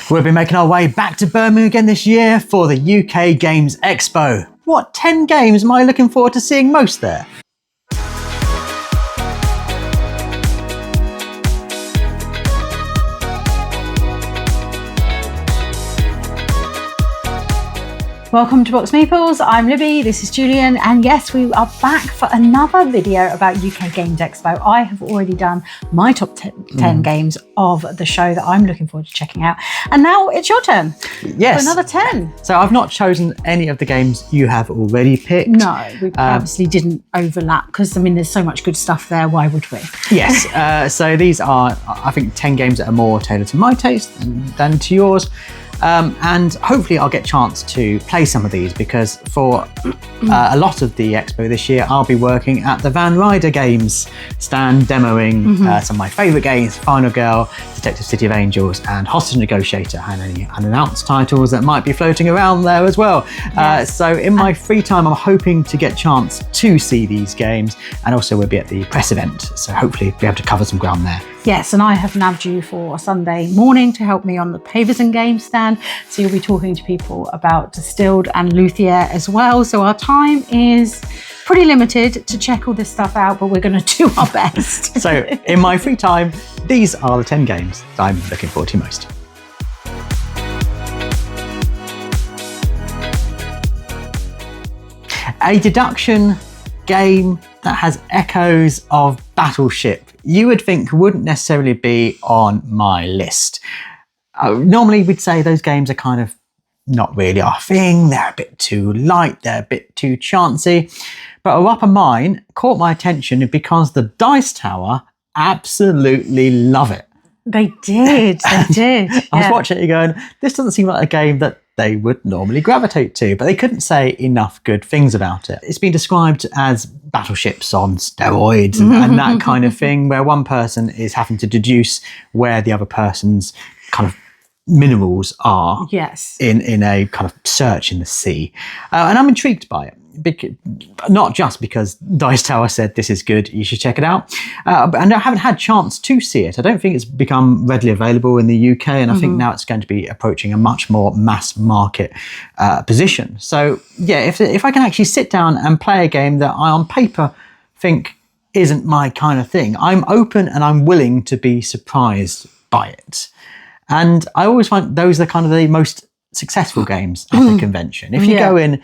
We'll be making our way back to Birmingham again this year for the UK Games Expo. What 10 games am I looking forward to seeing most there? Welcome to BoxedMeeples, I'm Libby, this is Julian, and yes, we are back for another video about UK Games Expo. I have already done my top 10 games of the show that I'm looking forward to checking out. And now it's your turn. Yes. For another 10. So I've not chosen any of the games you have already picked. No, we obviously didn't overlap because, I mean, there's so much good stuff there, why would we? Yes, so these are, I think, 10 games that are more tailored to my taste than to yours. And hopefully I'll get a chance to play some of these because for a lot of the expo this year, I'll be working at the Radier Games stand demoing some of my favourite games, Final Girl, Detective City of Angels and Hostage Negotiator, and any unannounced titles that might be floating around there as well. Yes. So in my free time, I'm hoping to get a chance to see these games, and also we'll be at the press event, so hopefully be able to cover some ground there. Yes, and I have nabbed you for a Sunday morning to help me on the Pavers and Games stand. So you'll be talking to people about Distilled and Luthier as well. So our time is pretty limited to check all this stuff out, but we're going to do our best. So in my free time, these are the 10 games that I'm looking forward to most. A deduction game that has echoes of Battleship, you would think wouldn't necessarily be on my list. Normally we'd say those games are kind of not really our thing, they're a bit too light, they're a bit too chancy, but Orapa Mine caught my attention because the Dice Tower absolutely love it. They did, they did. I was watching it going, this doesn't seem like a game that they would normally gravitate to, but they couldn't say enough good things about it. It's been described as battleships on steroids and that kind of thing, where one person is having to deduce where the other person's kind of minerals are. Yes. In a kind of search in the sea. And I'm intrigued by it. Not just because Dice Tower said this is good, you should check it out. And I haven't had a chance to see it. I don't think it's become readily available in the UK, and I think now it's going to be approaching a much more mass market position. So yeah, if I can actually sit down and play a game that I on paper think isn't my kind of thing, I'm open and I'm willing to be surprised by it. And I always find those are kind of the most successful games at the convention. If you go in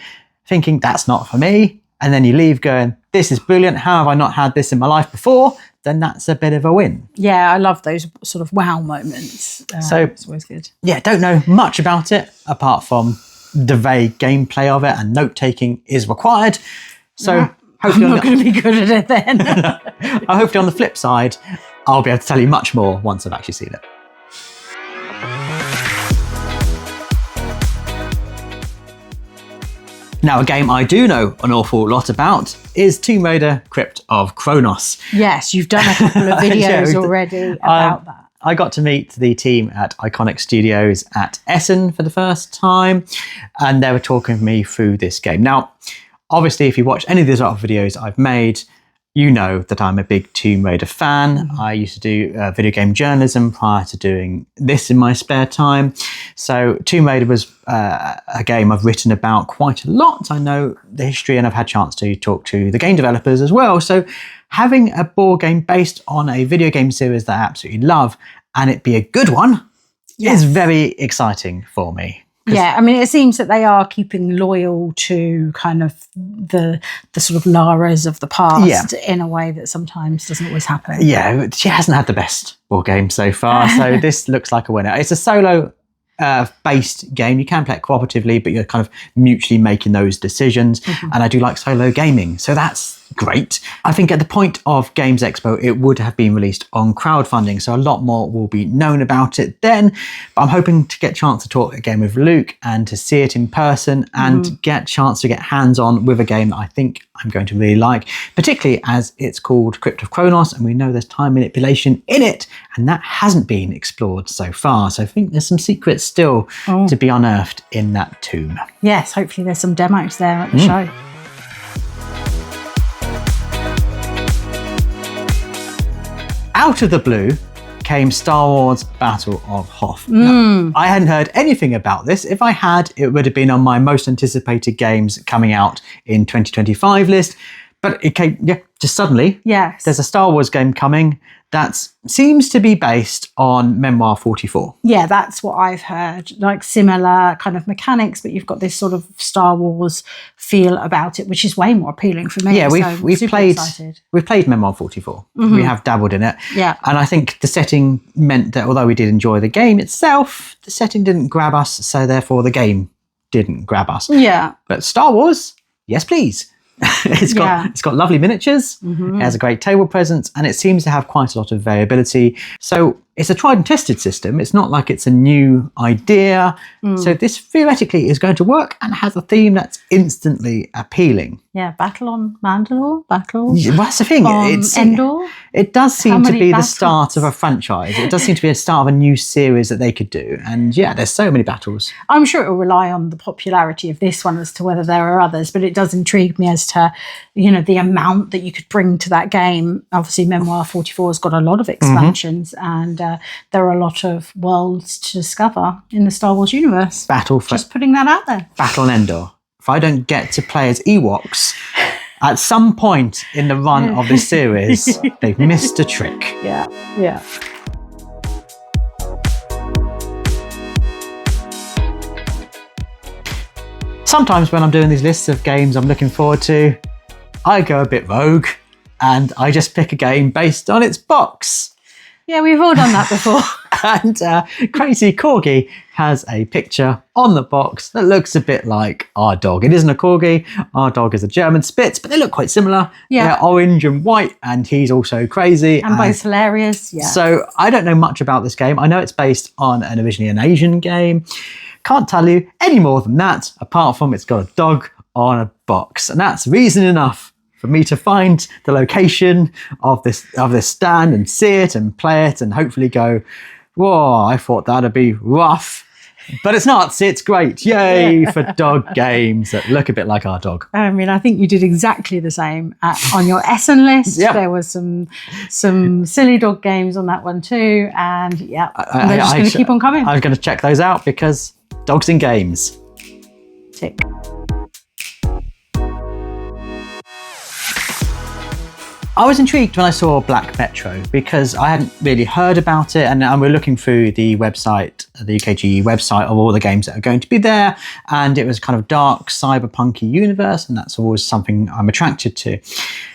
thinking that's not for me, and then you leave going, this is brilliant, how have I not had this in my life before, then that's a bit of a win. Yeah, I love those sort of wow moments. So it's always good. Yeah, don't know much about it apart from the vague gameplay of it, and note-taking is required. So hopefully I'm not going to be good at it then. Hopefully on the flip side, I'll be able to tell you much more once I've actually seen it. Now, a game I do know an awful lot about is Tomb Raider Crypt of Chronos. Yes, you've done a couple of videos already about that. I got to meet the team at Iconiq Studios at Essen for the first time, and they were talking me through this game. Now, obviously, if you watch any of the other videos I've made, you know that I'm a big Tomb Raider fan. I used to do video game journalism prior to doing this in my spare time. So Tomb Raider was a game I've written about quite a lot. I know the history, and I've had a chance to talk to the game developers as well. So having a board game based on a video game series that I absolutely love, and it be a good one, is very exciting for me. Yeah, I mean, it seems that they are keeping loyal to kind of the sort of Laras of the past in a way that sometimes doesn't always happen. Yeah, she hasn't had the best board game so far, so this looks like a winner. It's a solo based game. You can play it cooperatively, but you're kind of mutually making those decisions. And I do like solo gaming, so that's great. I think at the point of Games Expo, it would have been released on crowdfunding, so a lot more will be known about it then. But I'm hoping to get a chance to talk again with Luke and to see it in person and get a chance to get hands-on with a game that I think I'm going to really like, particularly as it's called Crypt of Chronos, and we know there's time manipulation in it, and that hasn't been explored so far. So I think there's some secrets still to be unearthed in that tomb. Yes, hopefully there's some demos there at the show. Out of the blue became Star Wars Battle of Hoth. Now, I hadn't heard anything about this. If I had, it would have been on my most anticipated games coming out in 2025 list. But it came, just suddenly. Yes. There's a Star Wars game coming that seems to be based on Memoir 44. Yeah, that's what I've heard. Like similar kind of mechanics, but you've got this sort of Star Wars feel about it, which is way more appealing for me. Yeah, we've played excited. We've played Memoir 44. We have dabbled in it. Yeah. And I think the setting meant that although we did enjoy the game itself, the setting didn't grab us, so therefore the game didn't grab us. Yeah. But Star Wars, yes please. It's got lovely miniatures, it has a great table presence, and it seems to have quite a lot of variability. So it's a tried and tested system. It's not like it's a new idea. So this theoretically is going to work and has a theme that's instantly appealing. Yeah, Battle on Mandalore, Battle Well, that's the thing. on Endor. It does seem to many be the battles? start of a franchise. It does seem to be a start of a new series that they could do. And yeah, there's so many battles. I'm sure it will rely on the popularity of this one as to whether there are others, but it does intrigue me as to, you know, the amount that you could bring to that game. Obviously, Memoir 44 has got a lot of expansions, and there are a lot of worlds to discover in the Star Wars universe. Just putting that out there. Battle on Endor. If I don't get to play as Ewoks at some point in the run of this series, they've missed a trick. Yeah, yeah. Sometimes when I'm doing these lists of games I'm looking forward to, I go a bit rogue and I just pick a game based on its box. Yeah, we've all done that before. And Crazy Corgi has a picture on the box that looks a bit like our dog. It isn't a Corgi. Our dog is a German Spitz, but they look quite similar. Yeah. They're orange and white, and he's also crazy. And both hilarious, yeah. So I don't know much about this game. I know it's based on originally an Asian game. Can't tell you any more than that, apart from it's got a dog on a box. And that's reason enough for me to find the location of this stand and see it and play it and hopefully go, whoa, I thought that'd be rough. But it's not. It's great. Yay for dog games that look a bit like our dog. I mean, I think you did exactly the same on your Essen list. Yeah. There was some silly dog games on that one too. And yeah, they're just going to keep on coming. I was going to check those out because dogs in games. Tick. I was intrigued when I saw Black Metro because I hadn't really heard about it, and we're looking through the website, the UKGE website, of all the games that are going to be there, and it was kind of dark, cyberpunky universe, and that's always something I'm attracted to.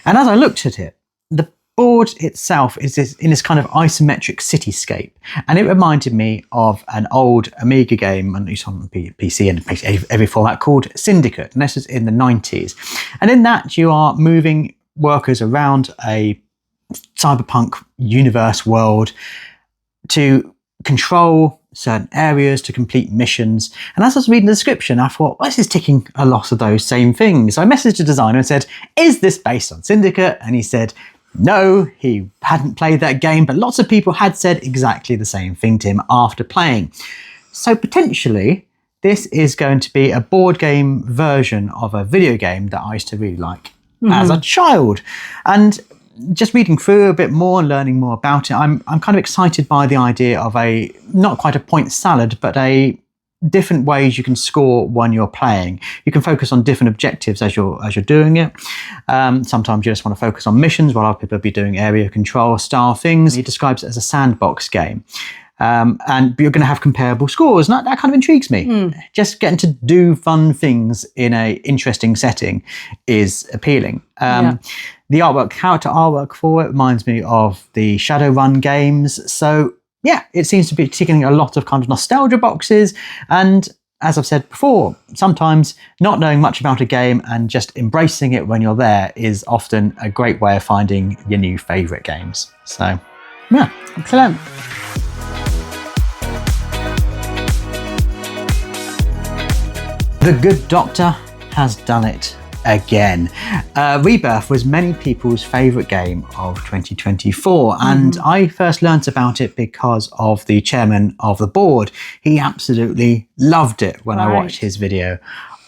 And as I looked at it, the board itself is in this kind of isometric cityscape, and it reminded me of an old Amiga game, and it's on PC and every format, called Syndicate, and this is in the 90s. And in that, you are moving workers around a cyberpunk universe world to control certain areas, to complete missions. And as I was reading the description, I thought, well, this is ticking a lot of those same things. So I messaged the designer and said, is this based on Syndicate? And he said, no, he hadn't played that game, but lots of people had said exactly the same thing to him after playing. So potentially, this is going to be a board game version of a video game that I used to really like as a child. And just reading through a bit more and learning more about it, I'm kind of excited by the idea of not quite a point salad, but a different ways you can score when you're playing. You can focus on different objectives as you're doing it. Sometimes you just want to focus on missions, while other people will be doing area control style things. He describes it as a sandbox game. And you're going to have comparable scores, and that kind of intrigues me. Just getting to do fun things in a interesting setting is appealing. The artwork, character artwork for it reminds me of the Shadowrun games. So yeah, it seems to be ticking a lot of kind of nostalgia boxes. And as I've said before, sometimes not knowing much about a game and just embracing it when you're there is often a great way of finding your new favourite games. So yeah, Excellent. The Good Doctor has done it again. Rebirth was many people's favourite game of 2024, and I first learnt about it because of the chairman of the board. He absolutely loved it when I watched his video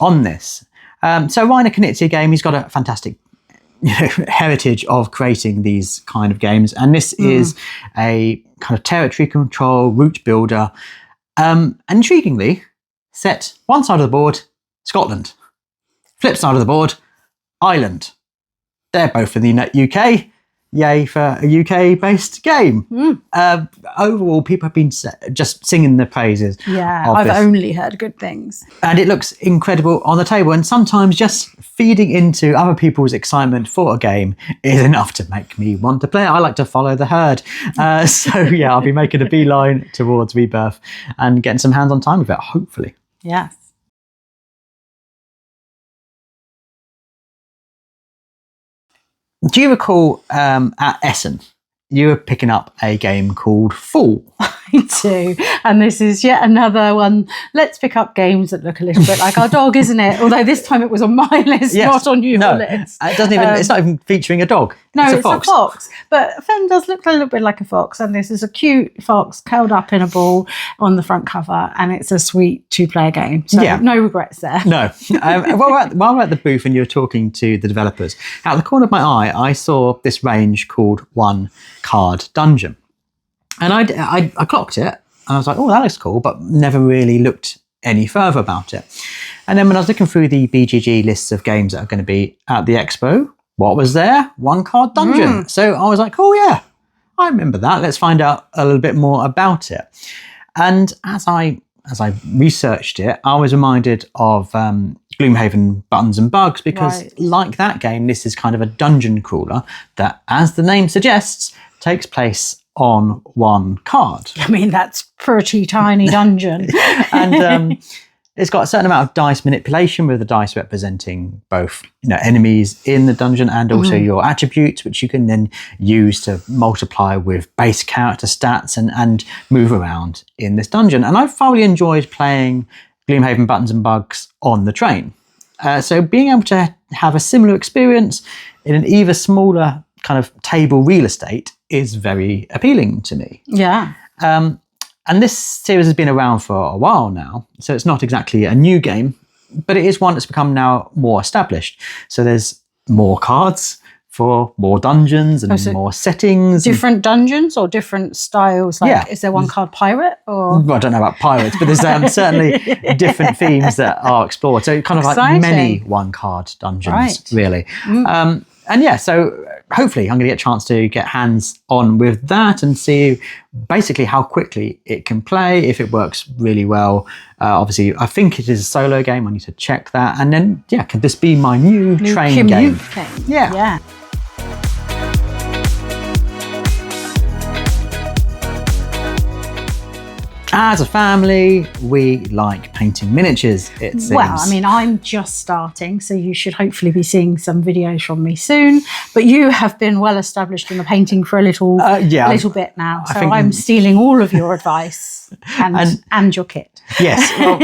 on this. So Reiner Knizia game, he's got a fantastic heritage of creating these kind of games, and this is a kind of territory control, route builder. And intriguingly, set one side of the board, Scotland. Flip side of the board, Ireland. They're both in the UK. Yay for a UK-based game. Overall, people have been just singing the praises. Yeah, I've only heard good things. And it looks incredible on the table. And sometimes just feeding into other people's excitement for a game is enough to make me want to play it. I like to follow the herd. So yeah, I'll be making a beeline towards Rebirth and getting some hands-on time with it, hopefully. Yes. Do you recall at Essen, you were picking up a game called Fall? I do. And this is yet another one. Let's pick up games that look a little bit like our dog, isn't it? Although this time it was on my list, not on your list. It doesn't even, it's not even featuring a dog. No, it's a fox. But Fen does look a little bit like a fox. And this is a cute fox curled up in a ball on the front cover. And it's a sweet 2-player game. So no regrets there. No. While we're at the booth and you're talking to the developers, out of the corner of my eye, I saw this range called One Card Dungeon. And I clocked it and I was like, oh, that looks cool, but never really looked any further about it. And then when I was looking through the BGG lists of games that are going to be at the expo, what was there? One Card Dungeon. So I was like, oh yeah, I remember that. Let's find out a little bit more about it. And as I researched it, I was reminded of Gloomhaven Buttons and Bugs, because like that game, this is kind of a dungeon crawler that, as the name suggests, takes place on one card. I mean, that's pretty tiny dungeon. And it's got a certain amount of dice manipulation, with the dice representing both enemies in the dungeon and also your attributes, which you can then use to multiply with base character stats and move around in this dungeon. And I thoroughly enjoyed playing Gloomhaven Buttons and Bugs on the train. So being able to have a similar experience in an even smaller kind of table real estate is very appealing to me. Yeah. And this series has been around for a while now, so it's not exactly a new game, but it is one that's become now more established. So there's more cards for more dungeons and more settings. Different dungeons or different styles? Like, is there one card pirate? Or? Well, I don't know about pirates, but there's certainly different themes that are explored. So kind of like many one card dungeons, really. And yeah, so hopefully I'm going to get a chance to get hands on with that and see basically how quickly it can play, if it works really well. Obviously, I think it is a solo game. I need to check that. And then, could this be my new train game? Yeah. As a family, we like painting miniatures, it seems. Well, I mean, I'm just starting, so you should hopefully be seeing some videos from me soon. But you have been well established in the painting for a little bit now. So I'm stealing all of your advice and your kit. Yes. Well,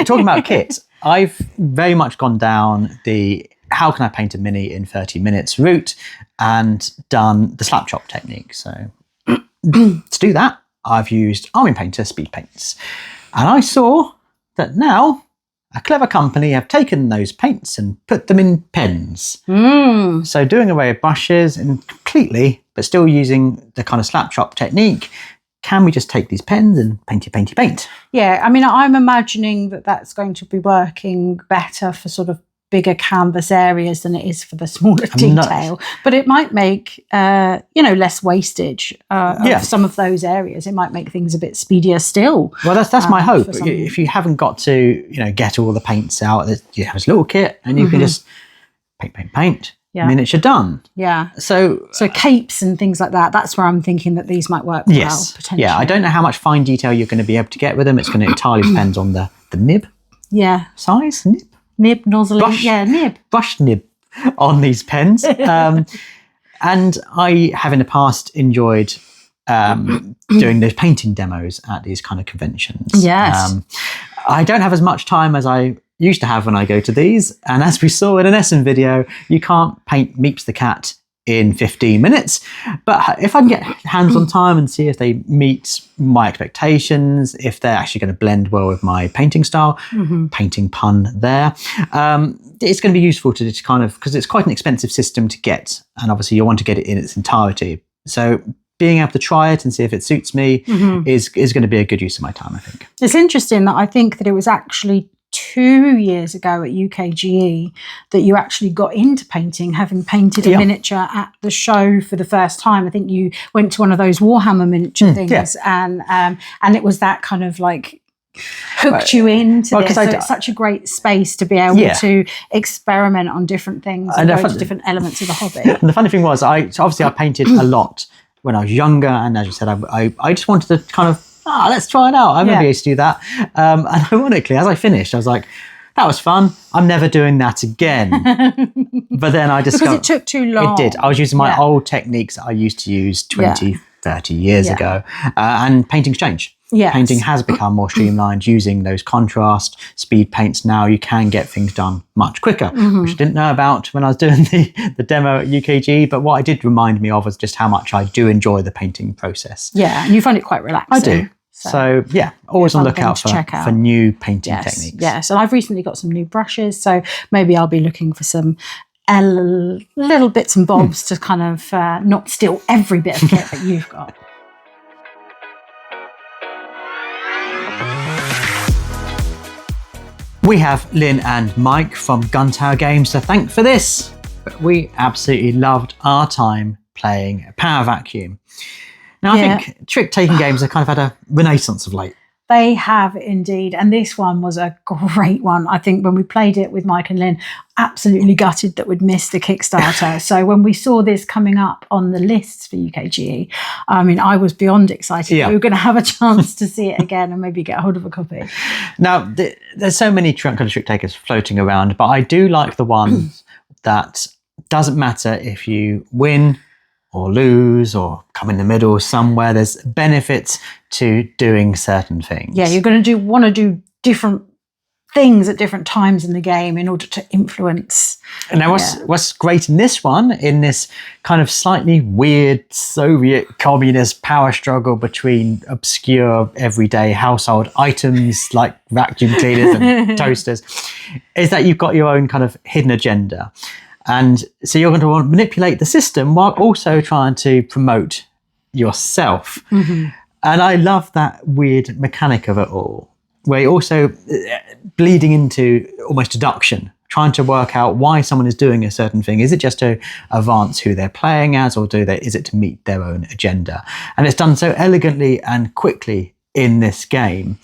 talking about kit, I've very much gone down the how can I paint a mini in 30 minutes route and done the slap chop technique. So to do that, I've used Army Painter Speedpaints. And I saw that now a clever company have taken those paints and put them in pens. So doing away with brushes and completely, but still using the kind of slap chop technique, can we just take these pens and paint? Yeah, I mean, I'm imagining that that's going to be working better for sort of bigger canvas areas than it is for the smaller detail, but it might make less wastage of some of those areas. It might make things a bit speedier still. Well, that's my hope. If you haven't got to get all the paints out, you have this little kit and you can just paint. Miniature done. Yeah. So capes and things like that. That's where I'm thinking that these might work well. Potentially. Yeah. I don't know how much fine detail you're going to be able to get with them. It's going to entirely depend on the nib. Yeah. Size nib nozzle. Nib. Brush nib on these pens. And I have in the past enjoyed doing those painting demos at these kind of conventions. Yes. I don't have as much time as I used to have when I go to these. And as we saw in an Essen video, you can't paint Meeps the cat in 15 minutes. But if I can get hands on time and see if they meet my expectations, if they're actually going to blend well with my painting style, painting pun there, it's going to be useful to just kind of, because it's quite an expensive system to get. And obviously you want to get it in its entirety. So being able to try it and see if it suits me is going to be a good use of my time, I think. It's interesting that I think that it was actually 2 years ago at UKGE that you actually got into painting, having painted a miniature at the show for the first time. I think you went to one of those Warhammer miniature things, and it was that kind of like hooked you into this. So it's such a great space to be able to experiment on different things and go to different elements of the hobby. And the funny thing was, I painted a lot when I was younger, and as you said, I just wanted to kind of, let's try it out. I'm going to be able to do that. And ironically, as I finished, I was like, that was fun. I'm never doing that again. But then I discovered... Because it took too long. It did. I was using my old techniques that I used to use 20, 30 years ago. And painting's changed. Yes. Painting has become more streamlined using those contrast speed paints. Now you can get things done much quicker, which I didn't know about when I was doing the demo at UKGE. But what I did remind me of was just how much I do enjoy the painting process. Yeah, and you find it quite relaxing. I do. So yeah, always on the lookout for new painting techniques. Yes, and I've recently got some new brushes, so maybe I'll be looking for some little bits and bobs to kind of not steal every bit of kit that you've got. We have Lynn and Mike from Gun Tower Games to thank for this. But we absolutely loved our time playing Power Vacuum. Now, I think trick-taking games have kind of had a renaissance of late. They have indeed. And this one was a great one. I think when we played it with Mike and Lynn, absolutely gutted that we'd missed the Kickstarter. So when we saw this coming up on the lists for UKGE, I mean, I was beyond excited. We were going to have a chance to see it again and maybe get hold of a copy. Now, there's so many kind of trick-takers floating around, but I do like the one that doesn't matter if you win or lose or come in the middle somewhere. There's benefits to doing certain things. Yeah, you're going to want to do different things at different times in the game in order to influence. And now what's great in this one, in this kind of slightly weird Soviet communist power struggle between obscure everyday household items like vacuum cleaners and toasters, is that you've got your own kind of hidden agenda. And so you're going to want to manipulate the system while also trying to promote yourself. And I love that weird mechanic of it all, where you're also bleeding into almost deduction, trying to work out why someone is doing a certain thing. Is it just to advance who they're playing as, or is it to meet their own agenda? And it's done so elegantly and quickly in this game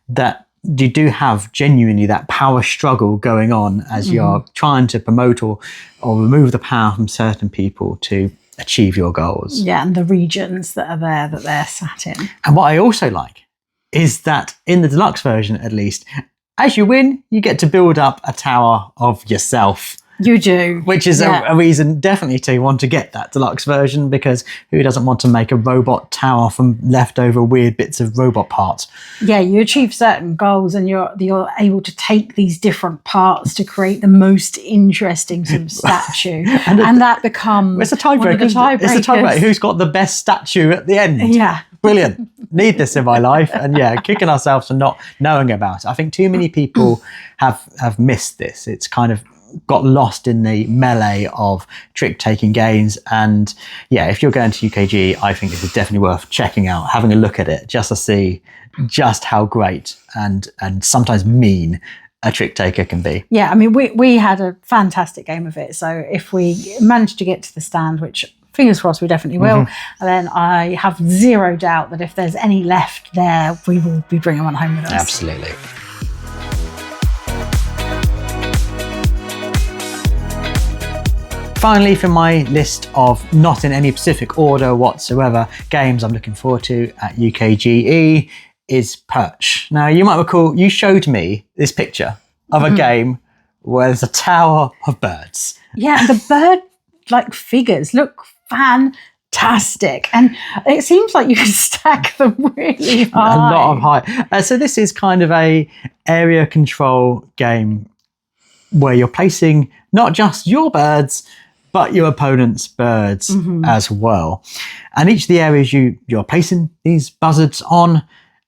that you do have genuinely that power struggle going on as you're trying to promote or remove the power from certain people to achieve your goals. Yeah, and the regions that are there that they're sat in. And what I also like is that in the deluxe version, at least, as you win, you get to build up a tower of yourself. You do. Which is a reason definitely to want to get that deluxe version, because who doesn't want to make a robot tower from leftover weird bits of robot parts? Yeah, you achieve certain goals and you're able to take these different parts to create the most interesting sort of statue. and that becomes it's a tiebreaker. It's a tiebreaker. Who's got the best statue at the end? Yeah. Brilliant. Need this in my life. And kicking ourselves for not knowing about it. I think too many people have missed this. It's kind of got lost in the melee of trick-taking games. And if you're going to UKGE, I think this is definitely worth checking out, having a look at it, just to see just how great and sometimes mean a trick-taker can be. Yeah, I mean, we had a fantastic game of it. So if we manage to get to the stand, which fingers crossed we definitely will, and then I have zero doubt that if there's any left there, we will be bringing one home with us. Absolutely. Finally, from my list of not in any specific order whatsoever games I'm looking forward to at UKGE is Perch. Now, you might recall you showed me this picture of a game where there's a tower of birds. Yeah, the bird figures look fantastic, and it seems like you can stack them really high. A lot of height. So this is kind of a area control game where you're placing not just your birds, but your opponent's birds as well. And each of the areas you're placing these buzzards on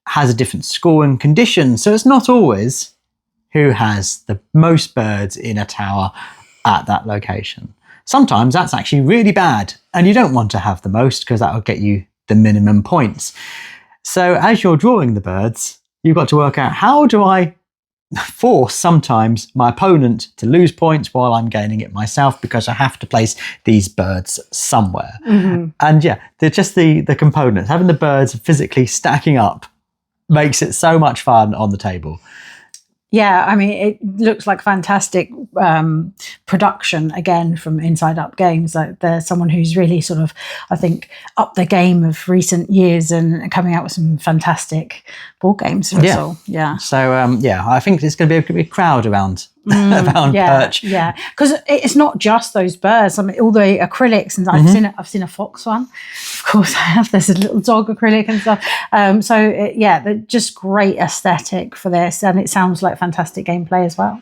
has a different score and condition. So it's not always who has the most birds in a tower at that location. Sometimes that's actually really bad and you don't want to have the most, because that will get you the minimum points. So as you're drawing the birds, you've got to work out, how do I force sometimes my opponent to lose points while I'm gaining it myself, because I have to place these birds somewhere. And yeah, they're just the components. Having the birds physically stacking up makes it so much fun on the table. Yeah, I mean, it looks like fantastic production, again, from Inside Up Games. Like, there's someone who's really sort of, I think, upped the game of recent years and coming out with some fantastic board games. Yeah. So, yeah, I think there's going to be a big crowd around Perch. Yeah, because it's not just those birds. I mean, all the acrylics, and I've seen a fox one. Of course, I have. There's a little dog acrylic and stuff. Yeah, they're just great aesthetic for this, and it sounds like fantastic gameplay as well.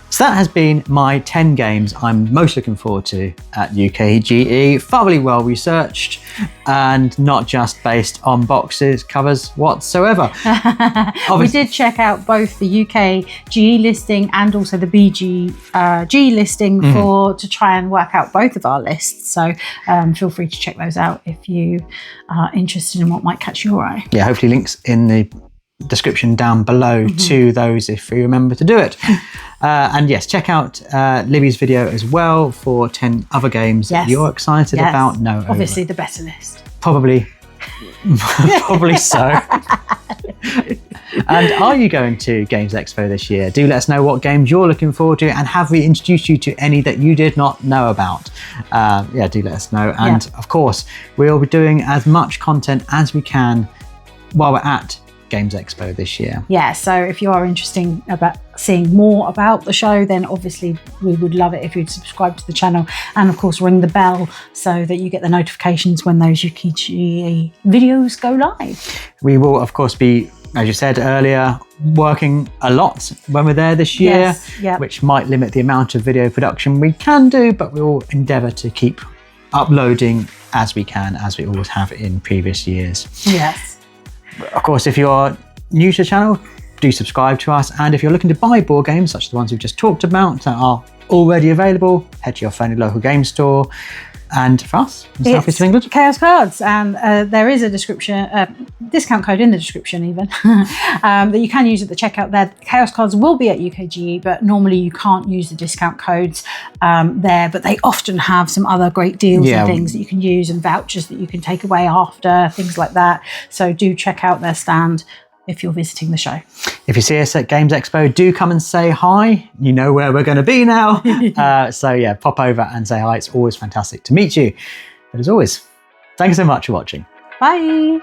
So that has been my 10 games I'm most looking forward to at UKGE. Thoroughly well researched and not just based on boxes, covers whatsoever. We did check out both the UKGE listing and also the BGG listing to try and work out both of our lists. So feel free to check those out if you are interested in what might catch your eye. Yeah, hopefully links in the description down below to those if you remember to do it. And yes, check out Libby's video as well for 10 other games that you're excited about. No, obviously the better list. Probably so. And are you going to Games Expo this year? Do let us know what games you're looking forward to, and have we introduced you to any that you did not know about? Yeah, do let us know. And of course, we'll be doing as much content as we can while we're at Games Expo this year. Yeah, so if you are interested about seeing more about the show, then obviously we would love it if you'd subscribe to the channel, and of course ring the bell so that you get the notifications when those UKGE videos go live. We will of course be, as you said earlier, working a lot when we're there this year, which might limit the amount of video production we can do, but we will endeavour to keep uploading as we can, as we always have in previous years. Yes. Of course, if you're new to the channel, do subscribe to us. And if you're looking to buy board games, such as the ones we've just talked about, that are already available, head to your friendly local game store. And for us, in South East of England, Chaos Cards. And there is a discount code in the description even, that you can use at the checkout there. Chaos Cards will be at UKGE, but normally you can't use the discount codes there, but they often have some other great deals and things that you can use, and vouchers that you can take away after, things like that. So do check out their stand if you're visiting the show. If you see us at Games Expo, do come and say hi. You know where we're going to be now. So yeah, pop over and say hi. It's always fantastic to meet you. But as always, thanks so much for watching. Bye.